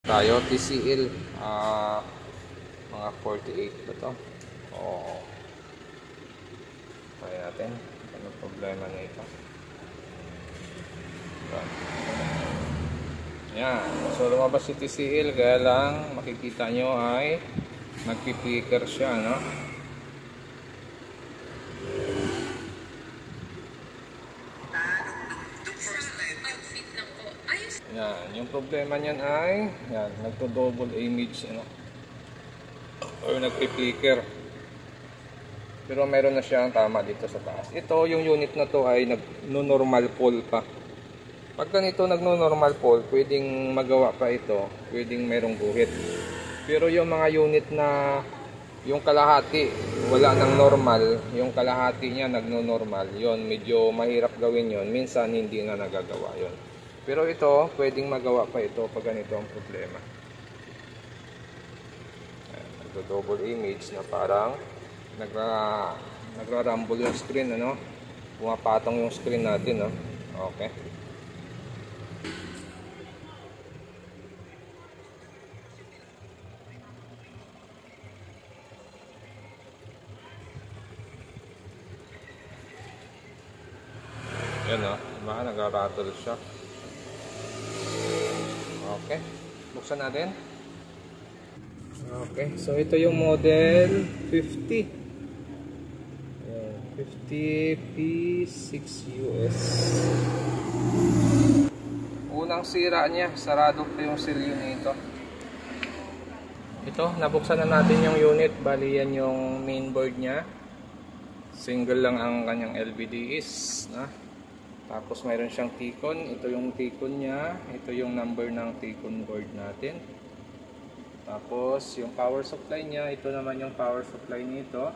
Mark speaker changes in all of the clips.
Speaker 1: Tayo TCL mga 48 ba to? Oo. Kaya natin ano problema na ito. Yan. So lumabas si TCL, kaya lang makikita nyo ay nagpi-flicker siya, no? Yan, yung problema niyan ay yan, nagto-double image, ano, or nagpi-flicker. Pero meron na siyang tama dito sa taas. Ito, yung unit na to ay nagno-normal pole pa. Pag ganito nagno-normal pole, pwedeng magawa pa ito, pwedeng merong guhit. Pero yung mga unit na yung kalahati wala nang normal, yung kalahati niya nagno-normal, yon medyo mahirap gawin yon, minsan hindi na nagagawa yon. Pero ito, pwedeng magawa pa ito pag ganito ang problema. Nagdo-double image na parang nagra-rumble yung screen, ano? Pumapatong yung screen natin, no? Okay. Yan, no? Diba? Nagra-rattle siya. Okay, buksan natin. Okay, so ito yung model 50. 50P6US. Unang sira niya, sarado pa yung silyo nito. Ito, nabuksan na natin yung unit. Bali yan yung mainboard niya. Single lang ang kanyang LVDs, na. Tapos mayroon siyang T-con. Ito yung T-con niya. Ito yung number ng T-con board natin. Tapos yung power supply niya. Ito naman yung power supply nito.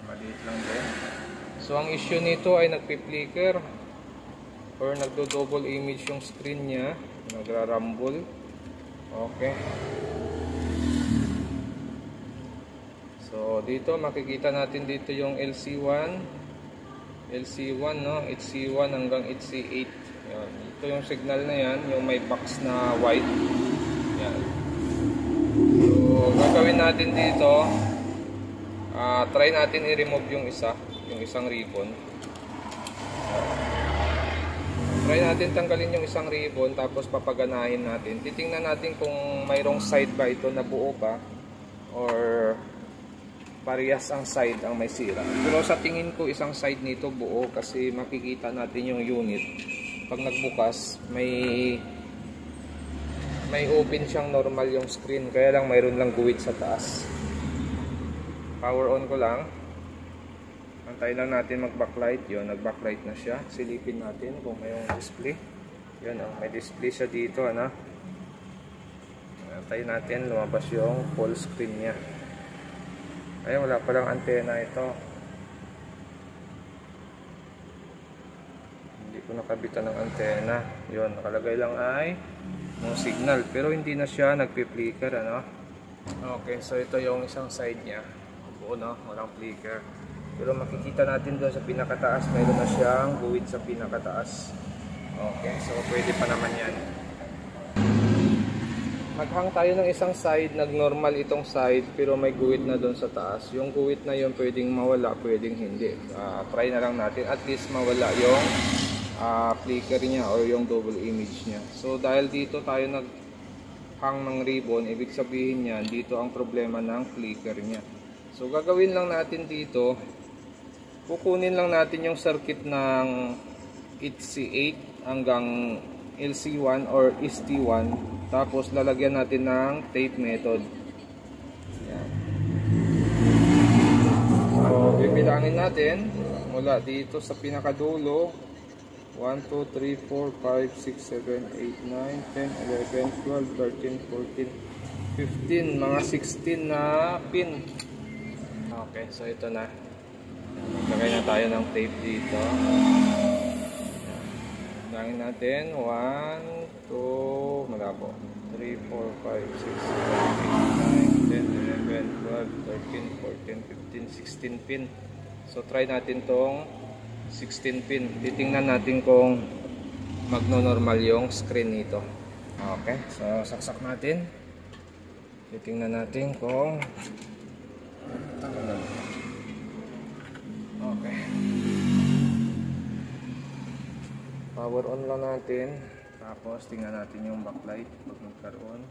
Speaker 1: Maliit lang din. So ang issue nito ay nagpi-flicker or nagdo-double image yung screen niya. Nagra-rumble. Okay. So dito makikita natin dito yung LC1, no? HC1 hanggang HC8. Yan. Ito yung signal na yan, yung may box na white. Yan. So, gagawin natin dito, try natin i-remove yung isang ribbon. Try natin tanggalin yung isang ribbon, tapos papaganahin natin. Titingnan natin kung mayroong side ba ito na buo pa, or parehas ang side ang may sira. Pero sa tingin ko isang side nito buo, kasi makikita natin yung unit pag nagbukas may open siyang normal yung screen, kaya lang mayroon lang guhit sa taas. Power on ko lang. Antayin lang natin mag backlight. Yun, nag backlight na siya. Silipin natin kung mayroong display. Yun, may display siya dito, ano. Antayin natin lumabas yung full screen niya. Ayun, wala palang antena ito. Hindi ko nakabitan ng antena. Yun, nakalagay lang ay no signal. Pero hindi na siya nagpi-flicker, ano. Okay, so ito yung isang side niya. Buo, no? Walang flicker. Pero makikita natin doon sa pinakataas, mayroon na siyang guhit sa pinakataas. Okay, so pwede pa naman yan. Naghang tayo ng isang side, nag-normal itong side, pero may guhit na doon sa taas. Yung guhit na yun pwedeng mawala, pwedeng hindi. Try na lang natin, at least mawala yung flicker niya or yung double image niya. So dahil dito tayo naghang ng ribbon, ibig sabihin niya, dito ang problema ng flicker niya. So gagawin lang natin dito, kukunin lang natin yung circuit ng HC8 hanggang LC1 or ST1, tapos lalagyan natin ng tape method. Yan. So bibilangin natin mula dito sa pinakadulo, 1, 2, 3, 4, 5, 6, 7, 8, 9, 10, 11, 12, 13, 14, 15, mga 16 na pin. Okay, so ito na. Maglagay na tayo ng tape dito. Bilangin natin, 1, 2, malabo, 3, 4, 5, 6, 7, 8, 9, 10, 11, 12, 13, 14, 15, 16 pin. So try natin tong 16 pin. Titingnan natin kung magno-normal yung screen nito. Okay, so saksak natin. Titingnan natin kung tama na. Okay. Power on lang natin. Tapos tingnan natin yung backlight pag nagkaroon.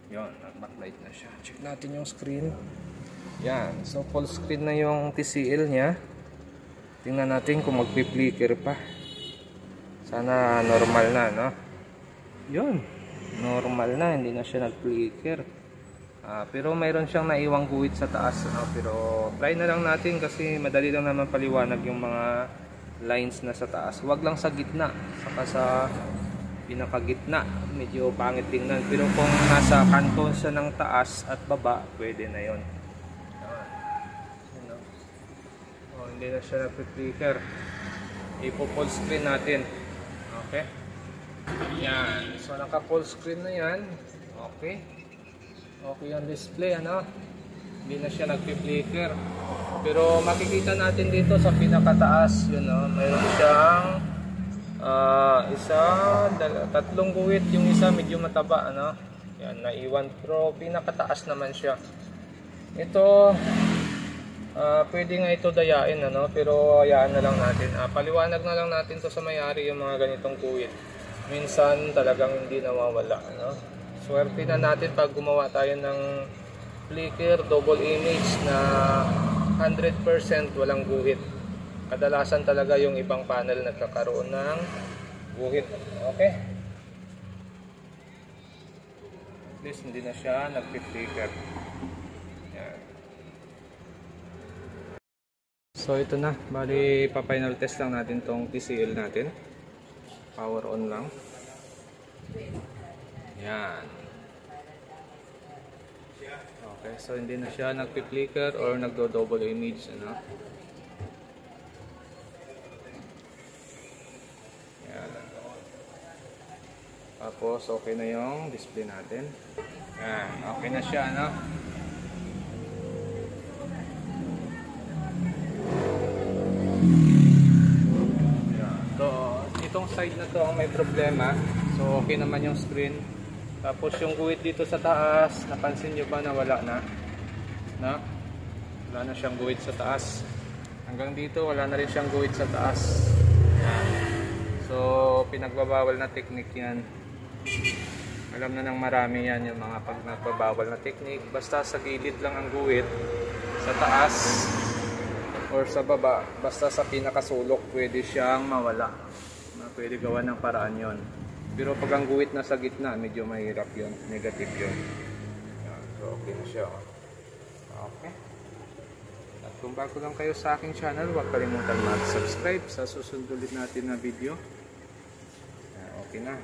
Speaker 1: Yon, nag-backlight na siya. Check natin yung screen. Yan, so full screen na yung TCL niya. Tingnan natin kung magpi-flicker pa. Sana normal na, no? Yun, normal na, hindi na siya nag-flicker. Pero mayroon siyang naiwang guhit sa taas, no? Pero try na lang natin kasi madali lang naman paliwanag yung mga lines na sa taas. Huwag lang sa gitna, saka sa pinakagitna, medyo pangit tingnan. Pero kung nasa kanto siya ng taas at baba, pwede na yun. Hindi na siya nag-flicker. Ipo-full screen natin. Okay. Yan. So naka-full screen na yan. Okay. Okay yung display, ano? Hindi na siya nag-flicker. Pero makikita natin dito sa pinakataas, yun, no? Mayroon siyang tatlong guhit. Yung isa medyo mataba, ano? Yan, naiwan. Pero pinakataas naman siya. Ito, pwede nga ito dayain, ano? Pero hayaan na lang natin. Paliwanag na lang natin to sa may-ari yung mga ganitong guhit. Minsan talagang hindi nawawala, ano? Swerte na natin pag gumawa tayo ng flicker, double image na 100% walang guhit. Kadalasan talaga yung ibang panel nagkakaroon ng guhit. Okay? At least hindi na siya nag-flicker. Yan. So ito na, bali pa-final test lang natin tong TCL natin. Power on lang. Yan. Okay, so hindi na siya nagpi-flicker or nagdo-double image, ano? Yan. Tapos okay na yung display natin. Yan, okay na siya, ano? Yan. So, itong side na to ang may problema. So okay naman yung screen. Tapos yung guhit dito sa taas, napansin nyo ba na wala na? Wala na siyang guhit sa taas. Hanggang dito wala na rin siyang guhit sa taas. Yan. So pinagbabawal na technique yan. Alam na ng marami yan yung mga pag nagbabawal na technique. Basta sa gilid lang ang guhit, sa taas or sa baba, basta sa pinakasulok pwede siyang mawala. Pwede gawa ng paraan yon. Pero pag ang guhit na sa gitna, medyo mahirap yun. Negative yun. Yan. So, okay na siya. Okay. At kung bago lang kayo sa aking channel, huwag kalimutan mag-subscribe sa susunod ulit natin na video. Yan. Okay na.